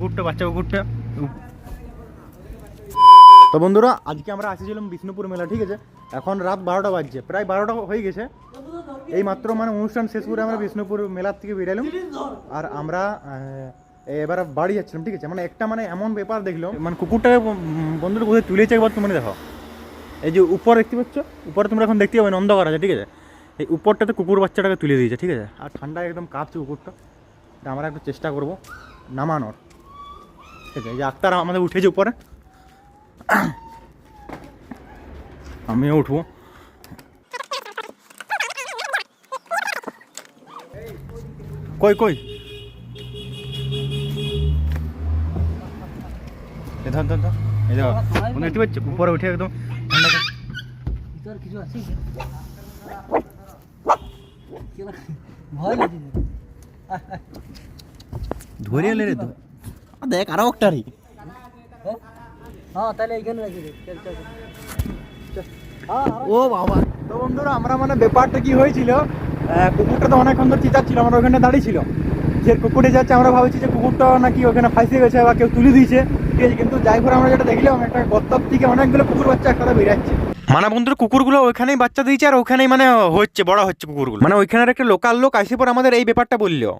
কুকুরটা, বাচ্চা কুকুরটা। তো বন্ধুরা, আজকে আমরা আসছিলাম বিষ্ণুপুর মেলা, ঠিক আছে। এখন রাত 12টা বাজছে, প্রায় 12টা হয়ে গেছে। এই মাত্র মানে অনুষ্ঠান শেষ করে আমরা বিষ্ণুপুর মেলার থেকে বেরালাম। আর আমরা এবার বাড়ি যাচ্ছিলাম, ঠিক আছে। মানে একটা মানে এমন ব্যাপার দেখলাম, মানে কুকুরটাকে বন্ধুরা কোথায় তুলেছে একবার তুমি দেখো। এই যে উপর দেখতে পাচ্ছ, উপরে তোমরা এখন দেখতে পাবে অন্ধকার আছে, ঠিক আছে। এই উপরটাতে কুকুর বাচ্চাটাকে তুলে দিয়েছে, ঠিক আছে। আর ঠান্ডায় একদম কাঁপছে কুকুরটা। আমরা একটু চেষ্টা করবো নামানোর, ঠিক আছে। এই যে আক্তার আমাদের উঠেছে উপরে, আমিও উঠবো। কই কই ধর ধর ধর, এই দেখো দেখতে পাচ্ছ উপরে উঠে একদম ঠান্ডা। কিছু আছে ভয় লাগে, ধরে এলে রে দেখ আরো একটা রে। হ্যাঁ তাহলে এইখানে রাখি দে। ও বাবা। তো বন্ধুরা, আমরা মানে ব্যাপারটা কি হয়েছিল, কুকুরটা তো অনেকক্ষণ ধরে চিতাচ্ছিল, আমরা ওখানে দাঁড়িয়ে ছিল। যে কুকুরে যাচ্ছে আমরা ভাবছি যে কুকুরটা নাকি ওখানে ফাঁসে গেছে বা কেউ তুলে দিয়েছে, ঠিক আছে। কিন্তু যাই করে আমরা যেটা দেখলাম, একটা গর্তর থেকে অনেকগুলো কুকুর বাচ্চা একটা বেরাচ্ছে। মানে বন্ধুরা, কুকুরগুলো ওইখানেই বাচ্চা দিয়েছে আর ওখানেই মানে হচ্ছে বড় হচ্ছে কুকুরগুলো। মানে ওইখানের একটা লোকাল লোক আসে পর আমাদের এই ব্যাপারটা বললো।